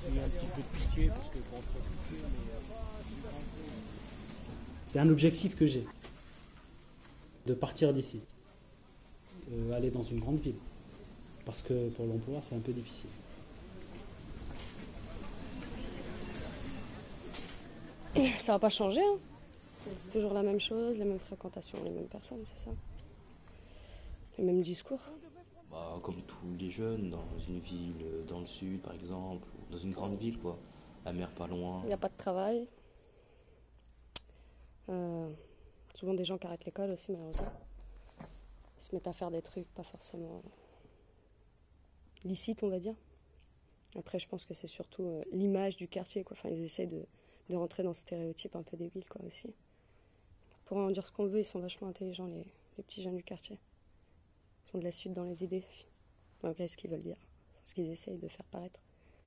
Et un petit peu de pitié, parce que bon, trop pitié, mais... C'est un objectif que j'ai, de partir d'ici, aller dans une grande ville, parce que pour l'emploi c'est un peu difficile. Ça va pas changer, hein. C'est toujours la même chose, les mêmes fréquentations, les mêmes personnes, c'est ça. Les mêmes discours. Bah, comme tous les jeunes, dans une ville dans le sud par exemple, ou dans une grande ville quoi, la mer pas loin. Il n'y a pas de travail. Souvent des gens qui arrêtent l'école aussi malheureusement. Ils se mettent à faire des trucs pas forcément licites on va dire. Après je pense que c'est surtout l'image du quartier quoi. Enfin ils essaient de rentrer dans ce stéréotype un peu débile quoi aussi. Pour en dire ce qu'on veut, ils sont vachement intelligents les petits jeunes du quartier. Ils sont de la suite dans les idées, malgré ce qu'ils veulent dire, ce qu'ils essayent de faire paraître.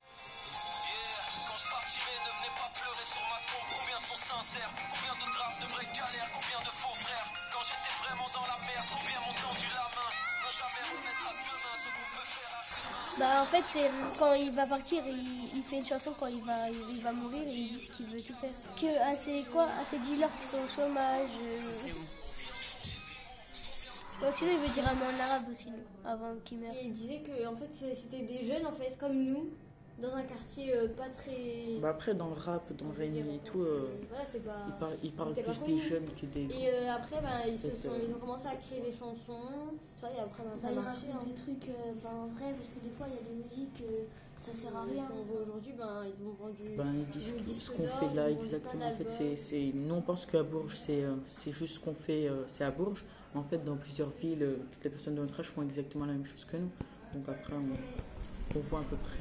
Quand je partirai, ne venez pas pleurer sur ma tombe. Combien sont sincères, combien de drames, de vraies galères, combien de faux frères. Quand j'étais vraiment dans la merde, combien m'ont tendu la main. Ne jamais remettre à demain ce qu'on peut faire après-demain. Bah en fait c'est quand il va partir, il fait une chanson quand il va mourir et il dit ce qu'il veut tout faire. Que à ces dealers qui sont au chômage. Sinon il veut dire un mot en arabe aussi avant qu'il meure. Et il disait que en fait c'était des jeunes en fait comme nous dans un quartier pas très. Bah après dans le rap, dans le rap et tout, Voilà, il parle c'était plus pas des connu. jeunes que des. Et après ils ont commencé à créer des chansons, ça et après ça a Il marché. raconte des trucs vrais parce que des fois il y a des musiques ça sert à rien. Aujourd'hui ils ont vendu. Ils disent que ce qu'on fait là exactement. En fait c'est nous on pense qu'à Bourges c'est juste ce qu'on fait c'est à Bourges. En fait dans plusieurs villes toutes les personnes de notre âge font exactement la même chose que nous. Donc après on voit à peu près.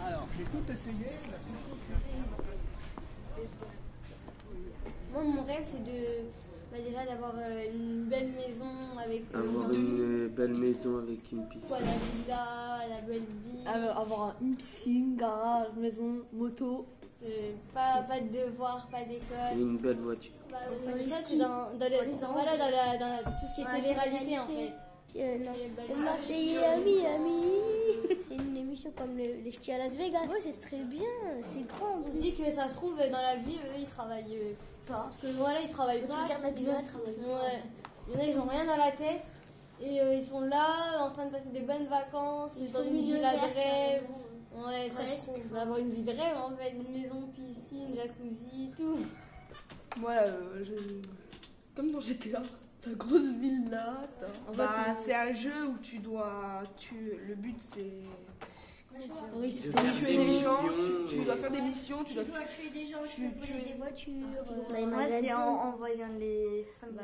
Alors, j'ai tout essayé. Moi mon rêve c'est déjà d'avoir une belle maison avec une belle maison avec une piscine. la villa, la belle vie. Avoir une piscine, garage, maison, moto. Pas de devoirs, pas d'école. Et une belle voiture. Ça c'est dans tout ce qui est télé-réalité en fait. Non, c'est Ami. C'est une émission comme les ch'tis à Las Vegas. Ouais, c'est très bien, c'est grand. On se dit que ça se trouve dans la vie, eux ils travaillent pas. Parce que voilà, ils travaillent pas. Il y en a, ils ont rien dans la tête. Et ils sont là en train de passer des bonnes vacances. Ils sont dans une villa de rêve. Ouais, ça se trouve. Avoir une vie de rêve en fait. Une maison, piscine, jacuzzi, tout. Moi, comme dans GTA. Ta grosse villa. C'est un jeu où le but c'est. Oui, c'est tuer des gens. Tu dois faire des missions. Tu dois tuer des gens, tu dois tuer des voitures. Moi, c'est en voyant les femmes.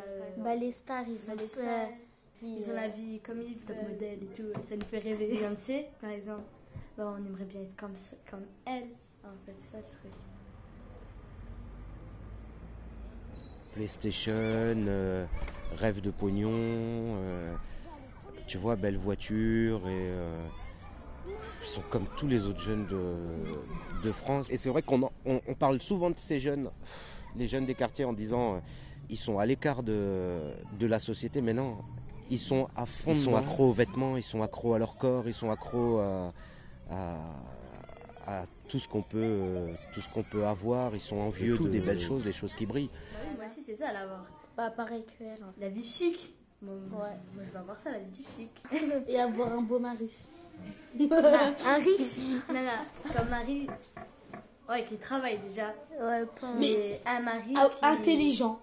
Les stars, Ils ont la vie comme ils top modèle et tout. Ça nous fait rêver. Beyoncé, par exemple. On aimerait bien être comme elle. En fait, c'est ça le truc. PlayStation, rêve de pognon, tu vois, belle voiture et ils sont comme tous les autres jeunes de France. Et c'est vrai qu'on parle souvent de ces jeunes, les jeunes des quartiers en disant ils sont à l'écart de la société, mais non, ils sont à fond, ils sont accros aux vêtements, ils sont accros à leur corps, ils sont accros à tout ce qu'on peut avoir, ils sont envieux des belles choses, des choses qui brillent. Moi aussi c'est ça l'avoir. Pareil que elle. En fait. La vie chic. Moi je vais avoir ça, la vie chic. Et avoir un beau mari. Un riche. Non, comme mari. Ouais, qui travaille déjà. Ouais, mais un mari intelligent.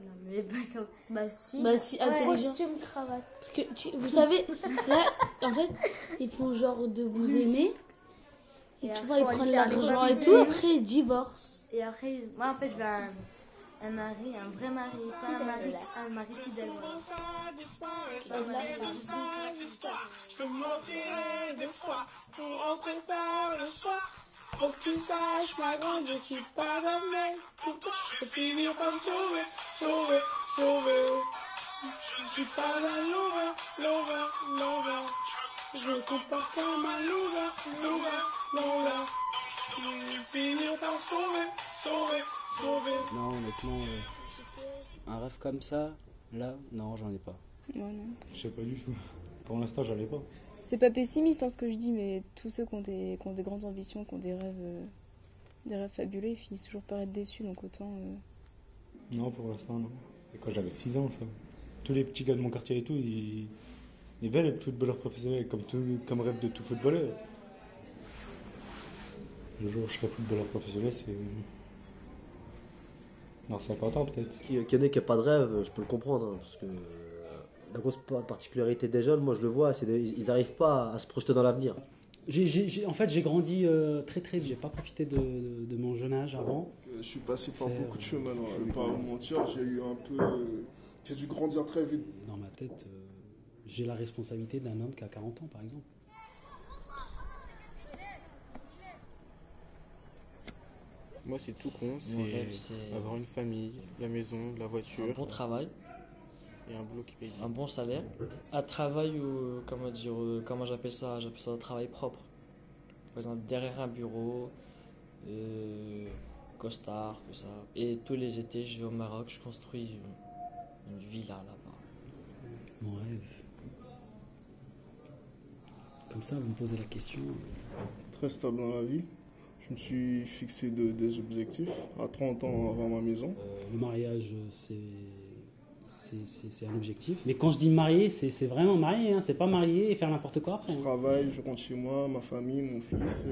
Non mais pas comme. Bah si, intelligent. Costume, cravate. Parce que vous savez, là, en fait, il faut genre de vous aimer. Et tu vois, ils prennent l'argent et tout, après ils divorcent. Et après, moi en fait, je veux un mari, un vrai mari, pas un mari fidèle. Je te mentirai deux fois pour entrer par le soir. Faut que tu saches, ma grande, je suis pas un mec pour toi. Je vais finir par me sauver. Je suis pas un lover. Je me comporte comme un loser. Je vais finir par sauver. Non, honnêtement, un rêve comme ça, Là, non, j'en ai pas. Ouais, non. Je sais pas du tout. Pour l'instant, j'en ai pas. C'est pas pessimiste ce que je dis, mais tous ceux qui ont des grandes ambitions, qui ont des rêves fabuleux, ils finissent toujours par être déçus, donc autant... Non, pour l'instant, non. C'est quand j'avais 6 ans, ça. Tous les petits gars de mon quartier et tout, ils veulent être footballeurs professionnels, comme rêve de tout footballeur. Le jour où je serai footballeur professionnel, c'est... Dans 50 ans, peut-être. Qu'il y en ait qui n'ont pas de rêve, je peux le comprendre, hein, parce que la grosse particularité des jeunes, moi je le vois, c'est qu'ils n'arrivent pas à se projeter dans l'avenir. En fait, j'ai grandi très très vite. J'ai pas profité de mon jeune âge avant. Je suis passé par beaucoup de chemin, je ne vais pas vous mentir. J'ai dû grandir très vite. Dans ma tête, j'ai la responsabilité d'un homme qui a 40 ans, par exemple. Moi, c'est tout con. Mon rêve, c'est avoir une famille, la maison, la voiture. Un bon travail. Et un boulot qui paye bien. Un bon salaire. Un travail où, comment j'appelle ça un travail propre. Par exemple, derrière un bureau, costard, tout ça. Et tous les étés, je vais au Maroc, je construis une villa là-bas. Mon rêve. Comme ça, vous me posez la question. Très stable dans la vie. Je me suis fixé des objectifs à 30 ans avant ma maison. Le mariage, c'est un objectif. Mais quand je dis marié, c'est vraiment marié, hein. C'est pas marié et faire n'importe quoi après. Je travaille, je rentre chez moi, ma famille, mon fils,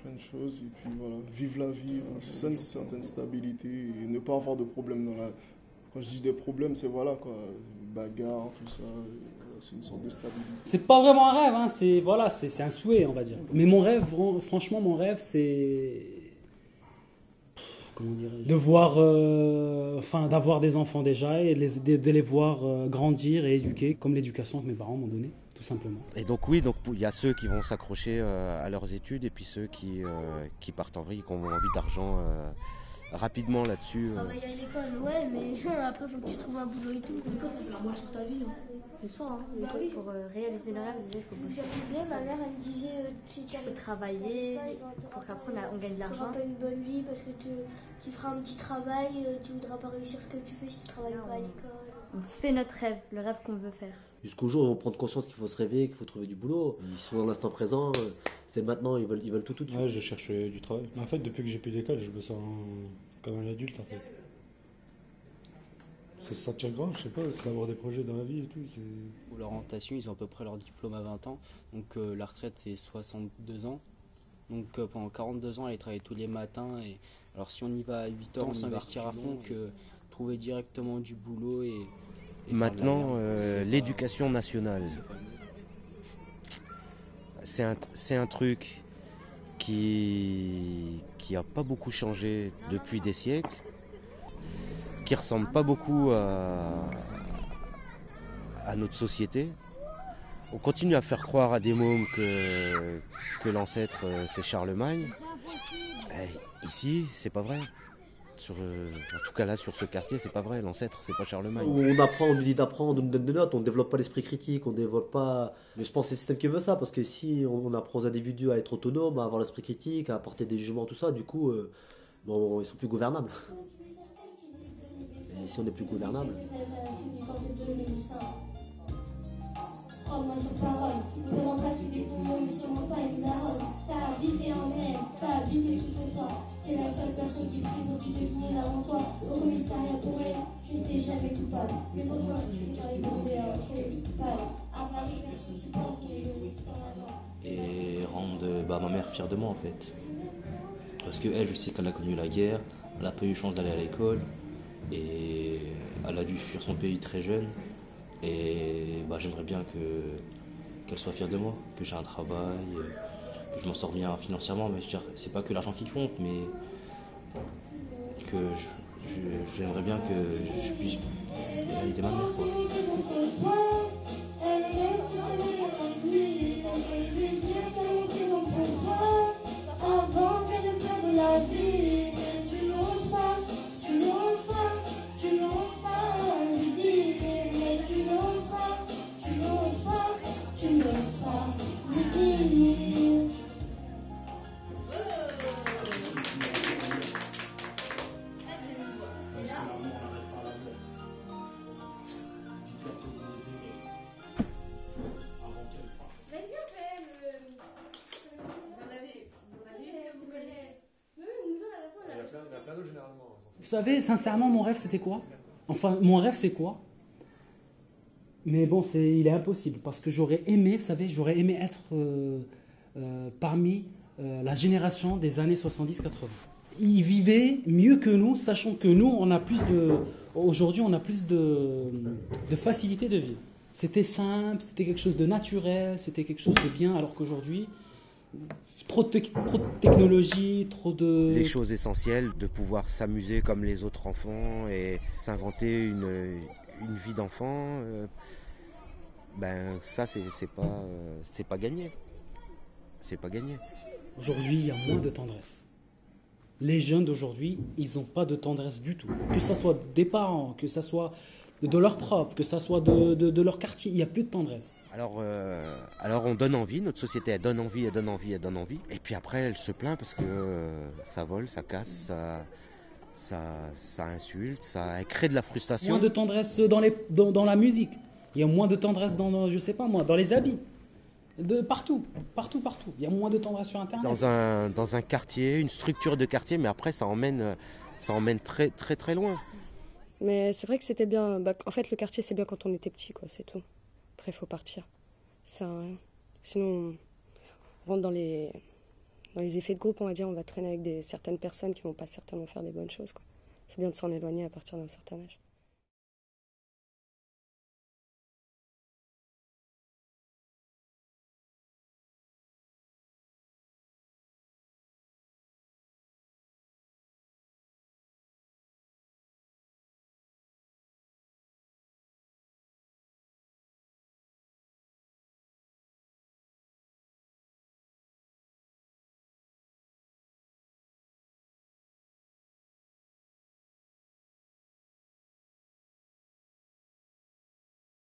plein de choses. Et puis voilà, vivre la vie, voilà. C'est ça une certaine stabilité et ne pas avoir de problèmes dans la... Quand je dis des problèmes, c'est voilà quoi, bagarre, tout ça. C'est une sorte de stabilité. C'est pas vraiment un rêve, hein. C'est un souhait, on va dire. Mais mon rêve, franchement, mon rêve, c'est... Comment dirais-je ? De voir, d'avoir des enfants déjà et de les voir grandir et éduquer, comme l'éducation que mes parents m'ont donnée, tout simplement. Et donc oui, il y a ceux qui vont s'accrocher à leurs études et puis ceux qui partent en vrille, qui ont envie d'argent rapidement là-dessus. Travailler à l'école, ouais, mais après, il faut que tu trouves un boulot et tout. L'école, ça fait la moitié de ta vie. Hein. C'est ça, hein. L'école, oui. pour réaliser le rêve, déjà, il faut bosser. Bien, ma mère, elle me disait, si tu faut travailler pour qu'après, on gagne de l'argent. Tu n'auras pas une bonne vie parce que tu feras un petit travail, tu ne voudras pas réussir ce que tu fais si tu ne travailles pas à l'école. On fait notre rêve, le rêve qu'on veut faire. Jusqu'au jour où on prend conscience qu'il faut se réveiller, qu'il faut trouver du boulot. Ils sont dans l'instant présent, c'est maintenant, ils veulent tout de suite. Ouais, je cherche du travail. En fait, depuis que j'ai plus d'école, je me sens comme un adulte en fait. C'est se sentir grand, je sais pas, c'est avoir des projets dans la vie et tout. Pour l'orientation, ils ont à peu près leur diplôme à 20 ans. Donc la retraite, c'est 62 ans. Donc pendant 42 ans, aller travailler tous les matins. Et alors si on y va à 8 ans, s'investir à fond, que trouver directement du boulot et maintenant, l'éducation nationale, c'est un truc qui a pas beaucoup changé depuis des siècles, qui ressemble pas beaucoup à notre société. On continue à faire croire à des mômes que l'ancêtre c'est Charlemagne. Ici, c'est pas vrai. En tout cas là, sur ce quartier, c'est pas vrai. L'ancêtre, c'est pas Charlemagne. On nous dit d'apprendre, on nous donne des notes, on ne développe pas l'esprit critique, on développe pas... Mais je pense que c'est le système qui veut ça, parce que si on apprend aux individus à être autonomes, à avoir l'esprit critique, à apporter des jugements, tout ça, du coup, ils sont plus gouvernables. Et si on n'est plus gouvernable... Prends-moi sur parole, nous avons passé des poumons, mais sûrement pas une daronne. T'as habité en mer, t'as habité sous son toit. C'est la seule personne qui prie pour quitter son nez avant toi. Au commissariat pour elle, tu n'étais jamais coupable. Mais pour toi, je suis carré demandé à coupable. À Paris, personne supporte les égoïstes permanents. Et rendre ma mère fière de moi en fait. Parce que elle, je sais qu'elle a connu la guerre, elle n'a pas eu chance d'aller à l'école. Et elle a dû fuir son pays très jeune. Et j'aimerais bien qu'elle soit fière de moi, que j'ai un travail, que je m'en sors bien financièrement. Mais je veux dire, c'est pas que l'argent qui compte, mais que j'aimerais bien que je puisse aider ma mère, quoi. Vous savez, sincèrement, mon rêve, c'était quoi? Enfin, mon rêve, c'est quoi? Mais bon, il est impossible, parce que j'aurais aimé, vous savez, j'aurais aimé être parmi la génération des années 70-80. Ils vivaient mieux que nous, sachant que nous, aujourd'hui, on a plus de facilité de vivre. C'était simple, c'était quelque chose de naturel, c'était quelque chose de bien, alors qu'aujourd'hui, trop de technologie, trop de... Les choses essentielles, de pouvoir s'amuser comme les autres enfants et s'inventer une vie d'enfant, ça, c'est pas gagné. C'est pas gagné. Aujourd'hui, il y a moins de tendresse. Les jeunes d'aujourd'hui, ils n'ont pas de tendresse du tout. Que ce soit des parents, que ce soit de leurs profs, que ce soit de leur quartier, il n'y a plus de tendresse. Alors on donne envie, notre société elle donne envie, elle donne envie, elle donne envie. Et puis après elle se plaint parce que ça vole, ça casse, ça insulte, elle crée de la frustration. Moins de tendresse dans la musique. Il y a moins de tendresse dans, je sais pas moi, dans les habits. Partout. Il y a moins de tendresse sur Internet. Dans un quartier, une structure de quartier, mais après ça emmène très très très loin. Mais c'est vrai que c'était bien. En fait, le quartier, c'est bien quand on était petit, quoi, c'est tout. Après, il faut partir. Sinon, on rentre dans les effets de groupe, on va dire. On va traîner avec certaines personnes qui vont pas certainement faire des bonnes choses, quoi. C'est bien de s'en éloigner à partir d'un certain âge.